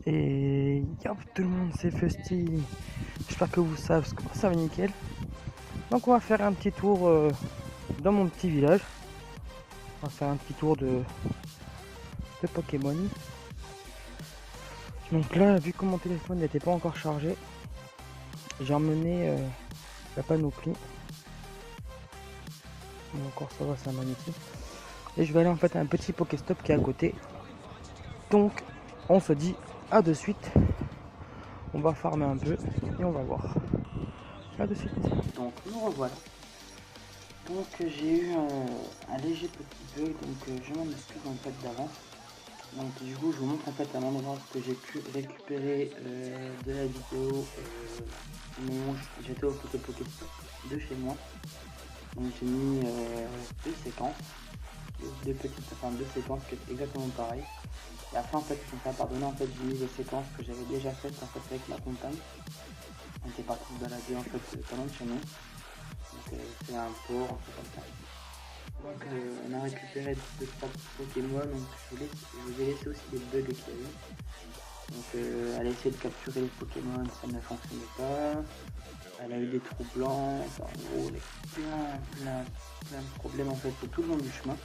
Et yop tout le monde, c'est Fusty. J'espère que vous savez ce que ça va nickel. Donc on va faire un petit tour dans mon petit village. On va faire un petit tour de Pokémon. Donc là, vu que mon téléphone n'était pas encore chargé, j'ai emmené la panoplie. Bon, encore ça va, c'est magnifique. Et je vais aller en fait à un petit Pokéstop qui est à côté. Donc on se dit à de suite. On va farmer un peu et on va voir. A de suite. Donc nous revoilà. Donc j'ai eu un léger petit bug, donc je m'en excuse en fait d'avance. Donc du coup je vous montre en fait à l'endroit que j'ai pu récupérer de la vidéo. J'étais au Pokéstop de chez moi. Donc j'ai mis deux séquences. Deux séquences qui est exactement pareil. Et après en fait pour me faire pardonner en fait j'ai mis des séquences que j'avais déjà faites en fait avec ma compagne. On était parti se balader en fait pas loin de chez nous. Donc c'est un port, un peu comme ça. Donc on a récupéré deux Pokémon, donc je vous ai laissé aussi des bugs qu'il y a eu. Donc elle a essayé de capturer les Pokémon, ça ne fonctionnait pas. Elle a eu des trous blancs, enfin, en gros plein de problèmes en fait tout le long du chemin.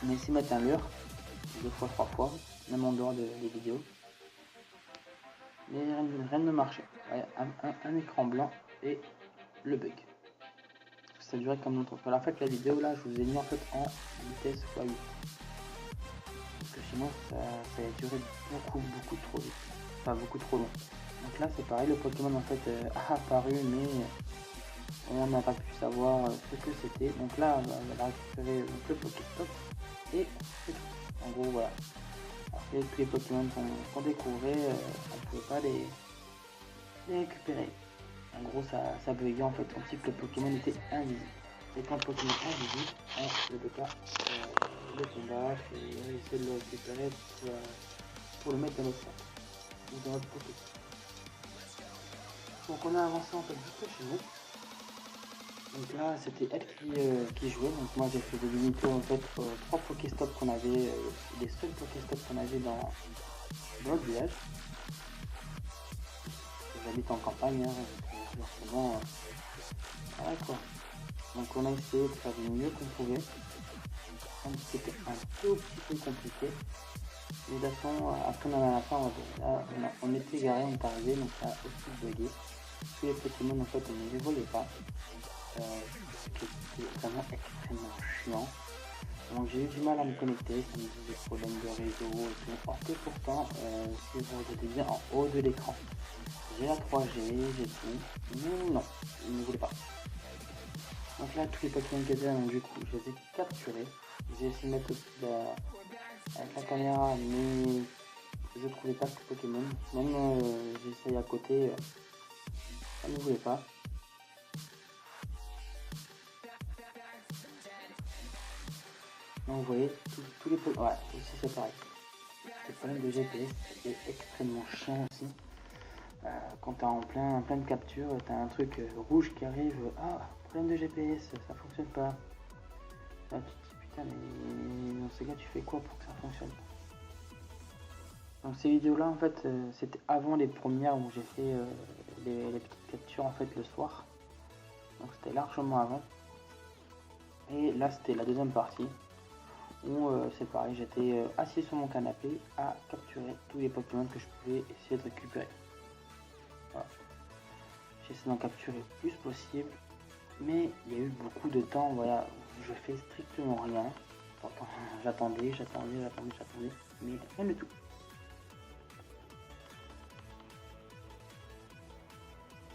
On a essayé de mettre un mur, 2 fois, 3 fois, même en dehors des vidéos. Mais rien ne marchait. Ouais, un écran blanc et le bug. Ça durait comme notre fois. En fait la vidéo là je vous ai mis en fait en vitesse x8. Parce que sinon ça a duré beaucoup trop vite. Enfin beaucoup trop long. Donc là c'est pareil, le Pokémon en fait a apparu mais on n'a pas pu savoir ce que c'était. Donc là on va récupérer le Pokéstop et c'est tout. En gros voilà. Après tous les Pokémon qu'on découvrait, on ne pouvait pas les récupérer. En gros ça buguait en fait, on dit que le Pokémon était invisible. Et quand le Pokémon est invisible, on ne peut pas le combattre et essayer de le récupérer pour le mettre dans notre sac ou dans notre Poké. Donc on a avancé en fait jusque chez nous. Donc là c'était elle qui jouait, donc moi j'ai fait des mini-tours en fait 3 Pokéstops qu'on avait, les seuls Pokéstops qu'on avait dans notre village. J'habite en campagne, hein, forcément, voilà quoi. Donc on a essayé de faire du mieux qu'on pouvait. C'était un tout petit peu compliqué. Mais de toute façon, après on a à la fin, on était garé, on est arrivé, donc ça a aussi bugué. Tous les Pokémon en fait on ne les voyait pas. C'était vraiment extrêmement chiant. Donc j'ai eu du mal à me connecter, ça me disait des problèmes de réseau et tout. Or que pourtant, si vous regardez bien en haut de l'écran, j'ai la 3G, j'ai tout. Mais non, il ne voulait pas. Donc là, tous les Pokémon que j'ai, du coup, je les ai capturés. J'ai essayé de mettre aussi avec la caméra, mais je ne trouvais pas ce Pokémon. Même j'ai essayé à côté, ça ne voulait pas. Donc vous voyez, tous les Pokémon, ouais, aussi c'est pareil. Le problème de GPS est extrêmement chiant aussi. Quand t'es en pleine capture, t'as un truc rouge qui arrive, problème de GPS, ça fonctionne pas. Là tu te dis putain mais dans ces cas tu fais quoi pour que ça fonctionne? Donc ces vidéos là en fait c'était avant les premières où j'ai fait les petites captures en fait le soir. Donc c'était largement avant. Et là c'était la deuxième partie où c'est pareil, j'étais assis sur mon canapé à capturer tous les Pokémon que je pouvais essayer de récupérer. Voilà. J'essaie d'en capturer le plus possible, mais il y a eu beaucoup de temps, voilà, je fais strictement rien. Pourtant, j'attendais, mais rien du tout.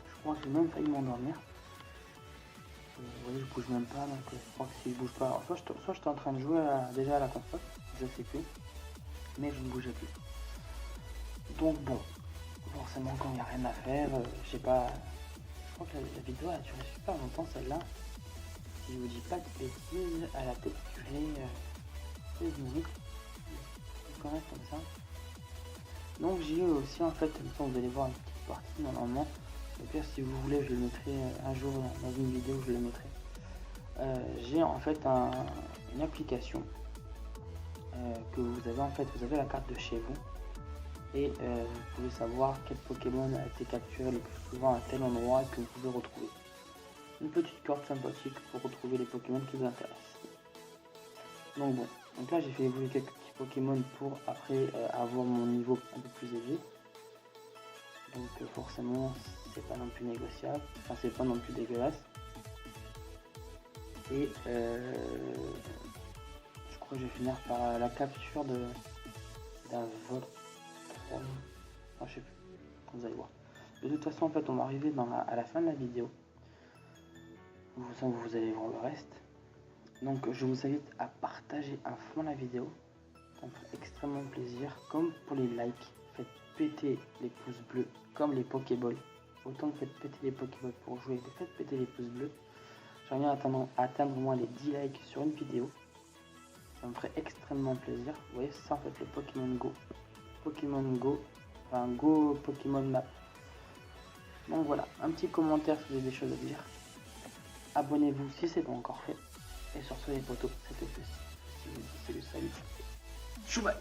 Je crois que j'ai même failli m'endormir. Vous voyez, je bouge même pas, donc je crois que si je bouge pas, alors, soit j'étais en train de jouer déjà à la console, je sais plus, mais je ne bougeais plus. Donc bon, forcément quand il n'y a rien à faire, je sais pas, je crois que la vidéo a duré super longtemps celle-là. Si je vous dis pas de bêtises, elle a peut-être duré 16 minutes, quand même comme ça. Donc j'ai eu aussi en fait, vous allez voir une petite partie normalement. Au pire si vous voulez je le mettrai un jour dans une vidéo, je le mettrai. j'ai en fait une application que vous avez en fait, vous avez la carte de chez vous et vous pouvez savoir quel Pokémon a été capturé le plus souvent à tel endroit que vous pouvez retrouver. Une petite carte sympathique pour retrouver les Pokémon qui vous intéressent. Donc bon, donc là j'ai fait évoluer quelques petits Pokémon pour après avoir mon niveau un peu plus élevé. Donc forcément c'est pas non plus négociable, enfin c'est pas non plus dégueulasse. Et je crois que je vais finir par la capture d'un vol. Enfin, je sais plus, vous allez voir. De toute façon en fait on va arriver à la fin de la vidéo. Vous allez voir le reste. Donc je vous invite à partager à fond la vidéo. Ça me fait extrêmement plaisir. Comme pour les likes, faites péter les pouces bleus comme les Pokéballs. Autant que faites péter les Pokéballs pour jouer, faites péter les pouces bleus. J'aimerais bien atteindre au moins les 10 likes sur une vidéo. Ça me ferait extrêmement plaisir. Vous voyez, c'est ça en fait le Pokémon Go. Pokémon Go, enfin Go Pokémon Map. Donc voilà, un petit commentaire si vous avez des choses à dire. Abonnez-vous si ce n'est pas encore fait. Et sur ce les potos, c'était plus. Je vous dis salut. Chouba.